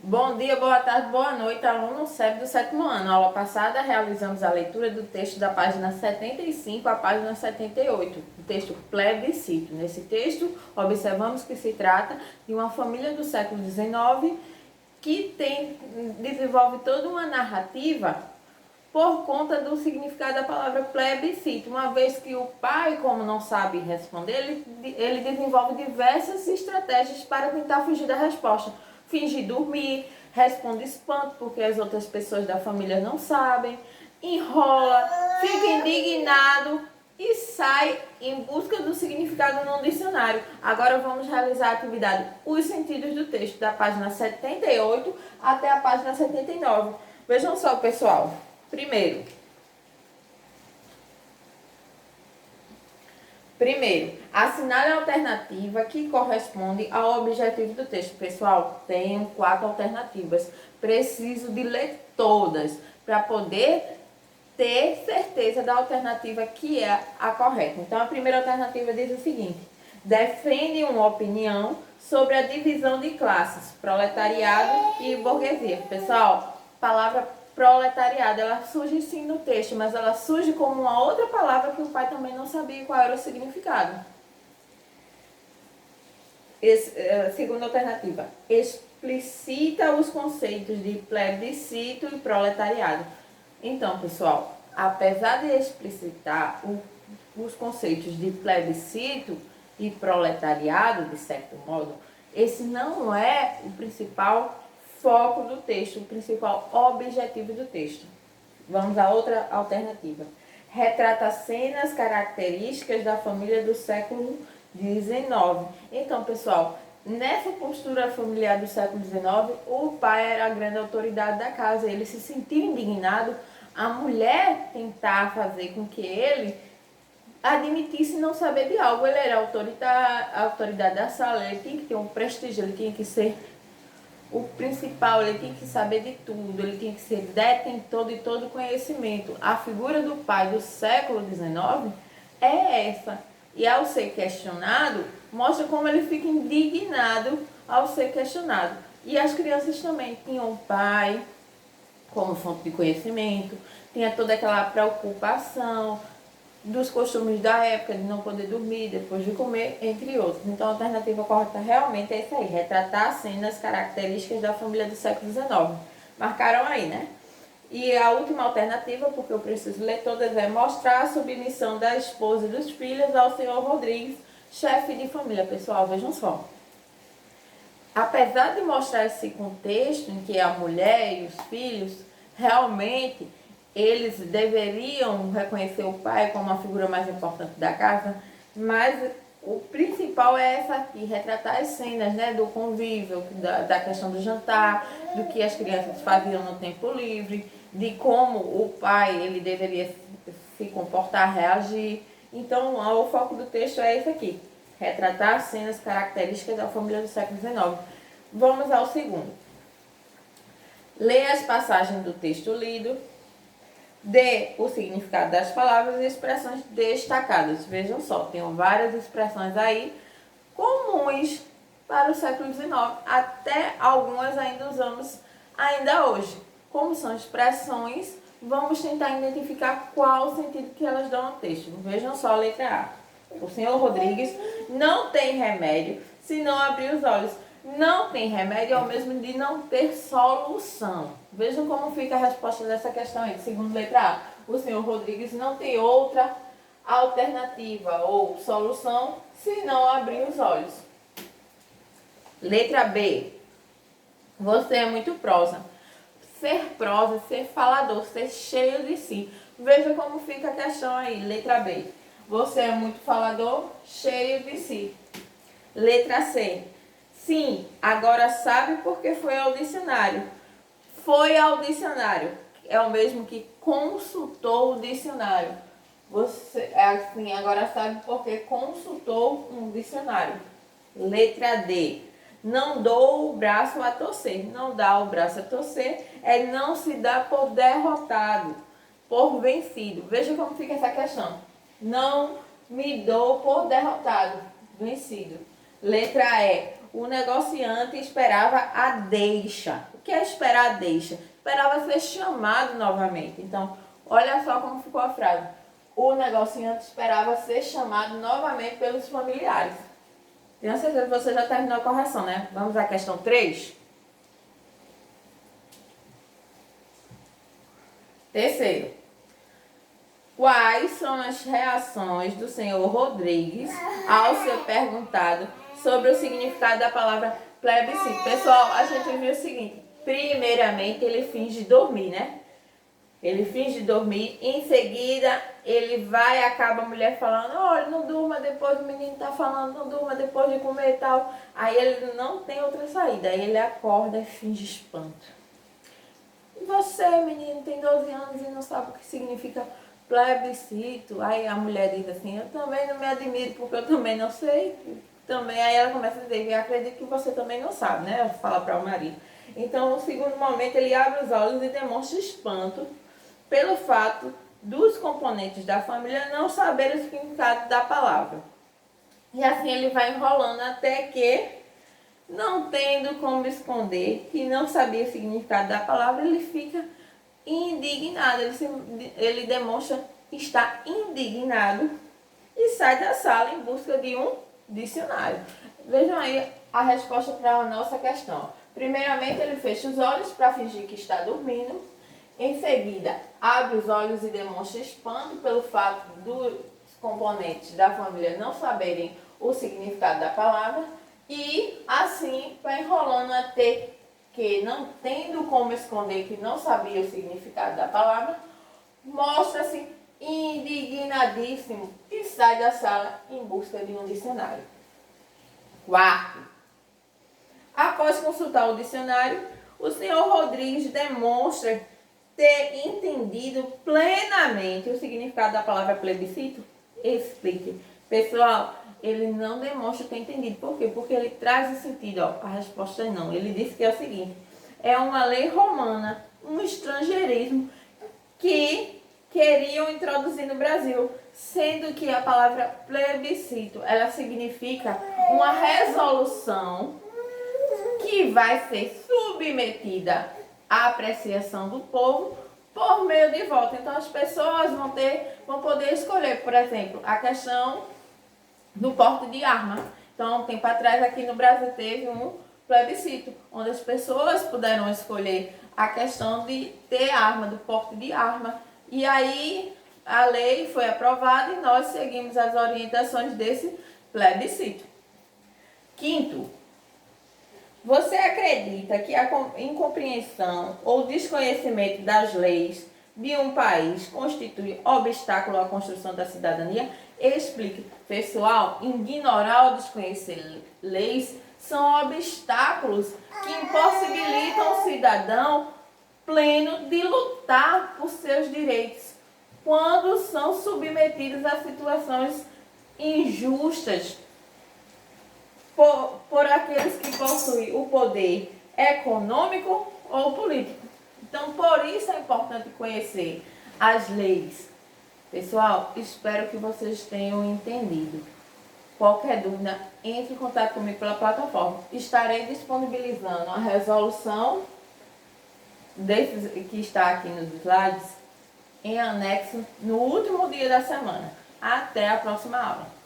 Bom dia, boa tarde, boa noite, aluno SEB do sétimo ano. Na aula passada, realizamos a leitura do texto da página 75 à página 78, o texto plebiscito. Nesse texto, observamos que se trata de uma família do século XIX que desenvolve toda uma narrativa por conta do significado da palavra plebiscito, uma vez que o pai, como não sabe responder, ele desenvolve diversas estratégias para tentar fugir da resposta. Finge dormir, responde espanto porque as outras pessoas da família não sabem, enrola, fica indignado e sai em busca do significado no dicionário. Agora vamos realizar a atividade Os Sentidos do Texto, da página 78 até a página 79. Vejam só, pessoal. Primeiro, assinale a alternativa que corresponde ao objetivo do texto. Pessoal, tenho 4 alternativas. Preciso de ler todas para poder ter certeza da alternativa que é a correta. Então, a primeira alternativa diz o seguinte: defende uma opinião sobre a divisão de classes, proletariado e burguesia. Pessoal, palavra proletariado, ela surge sim no texto, mas ela surge como uma outra palavra que o pai também não sabia qual era o significado. Segunda alternativa, explicita os conceitos de plebiscito e proletariado. Então, pessoal, apesar de explicitar os conceitos de plebiscito e proletariado, de certo modo, esse não é o principal foco do texto, o principal objetivo do texto. Vamos à outra alternativa. Retrata cenas características da família do século XIX. Então, pessoal, nessa postura familiar do século XIX, o pai era a grande autoridade da casa. Ele se sentiu indignado a mulher tentar fazer com que ele admitisse não saber de algo. Ele era a autoridade da sala, ele tinha que ter um prestígio, ele tinha que ser o principal, ele tinha que saber de tudo, ele tinha que ser detentor de todo conhecimento. A figura do pai do século XIX é essa. E ao ser questionado, mostra como ele fica indignado ao ser questionado. E as crianças também tinham o pai como fonte de conhecimento, tinha toda aquela preocupação dos costumes da época, de não poder dormir depois de comer, entre outros. Então a alternativa correta realmente é isso aí, retratar cenas características da família do século XIX. Marcaram aí, né? E a última alternativa, porque eu preciso ler todas, é mostrar a submissão da esposa e dos filhos ao senhor Rodrigues, chefe de família. Pessoal, vejam só. Apesar de mostrar esse contexto em que a mulher e os filhos realmente eles deveriam reconhecer o pai como a figura mais importante da casa, mas o principal é essa aqui, retratar as cenas, né, do convívio, da questão do jantar, do que as crianças faziam no tempo livre, de como o pai ele deveria se comportar, reagir. Então, o foco do texto é esse aqui, retratar as cenas características da família do século XIX. Vamos ao segundo. Leia as passagens do texto lido, dê o significado das palavras e expressões destacadas. Vejam só, tem várias expressões aí comuns para o século XIX, até algumas ainda usamos ainda hoje. Como são expressões, vamos tentar identificar qual o sentido que elas dão ao texto. Vejam só a letra A. O senhor Rodrigues não tem remédio se não abrir os olhos. Não tem remédio é o mesmo de não ter solução. Vejam como fica a resposta dessa questão aí. Segundo letra A, o senhor Rodrigues não tem outra alternativa ou solução se não abrir os olhos. Letra B, você é muito prosa. Ser prosa, ser falador, ser cheio de si. Veja como fica a questão aí. Letra B, você é muito falador, cheio de si. Letra C, sim, agora sabe porque foi ao dicionário. Foi ao dicionário. É o mesmo que consultou o dicionário. Você, assim, agora sabe porque consultou um dicionário. Letra D. Não dou o braço a torcer. Não dá o braço a torcer é não se dar por derrotado, por vencido. Veja como fica essa questão. Não me dou por derrotado, vencido. Letra E. o negociante esperava a deixa. O que é esperar a deixa? Esperava ser chamado novamente. Então, olha só como ficou a frase. O negociante esperava ser chamado novamente pelos familiares. Tenho certeza que você já terminou a correção, né? Vamos à questão 3. Terceiro. Quais são as reações do senhor Rodrigues ao ser perguntado sobre o significado da palavra plebiscito? Pessoal, a gente viu o seguinte. Primeiramente, ele finge dormir, né? Ele finge dormir. Em seguida, ele vai e acaba a mulher falando: olha, não durma depois, o menino tá falando, não durma depois de comer e tal. Aí ele não tem outra saída. Aí ele acorda e finge espanto. E você, menino, tem 12 anos e não sabe o que significa plebiscito? Aí a mulher diz assim: eu também não me admiro, porque eu também não sei. Também, aí ela começa a dizer: eu acredito que você também não sabe, né? Fala para o marido. Então, no segundo momento, ele abre os olhos e demonstra espanto pelo fato dos componentes da família não saberem o significado da palavra. E assim ele vai enrolando até que, não tendo como esconder que não sabia o significado da palavra, ele fica indignado. Ele demonstra estar indignado e sai da sala em busca de um dicionário. Vejam aí a resposta para a nossa questão. Primeiramente, ele fecha os olhos para fingir que está dormindo. Em seguida, abre os olhos e demonstra espanto pelo fato dos componentes da família não saberem o significado da palavra. E assim vai enrolando até que, não tendo como esconder que não sabia o significado da palavra, mostra-se indignadíssimo e sai da sala em busca de um dicionário. Quarto. Após consultar o dicionário, o senhor Rodrigues demonstra ter entendido plenamente o significado da palavra plebiscito. Explique. Pessoal, ele não demonstra ter entendido. Por quê? Porque ele traz o sentido. Ó, a resposta é não. Ele disse que é o seguinte: é uma lei romana, um estrangeirismo que queriam introduzir no Brasil, sendo que a palavra plebiscito, ela significa uma resolução que vai ser submetida à apreciação do povo por meio de voto. Então as pessoas vão poder escolher, por exemplo, a questão do porte de arma. Então, um tempo atrás aqui no Brasil teve um plebiscito, onde as pessoas puderam escolher a questão de ter arma, do porte de arma. E aí a lei foi aprovada e nós seguimos as orientações desse plebiscito. Quinto, você acredita que a incompreensão ou desconhecimento das leis de um país constitui obstáculo à construção da cidadania? Explique. Pessoal, ignorar ou desconhecer leis são obstáculos que impossibilitam o cidadão pleno de lutar por seus direitos quando são submetidos a situações injustas por aqueles que possuem o poder econômico ou político. Então, por isso é importante conhecer as leis. Pessoal, espero que vocês tenham entendido. Qualquer dúvida, entre em contato comigo pela plataforma. Estarei disponibilizando a resolução que está aqui nos slides em anexo no último dia da semana. Até a próxima aula.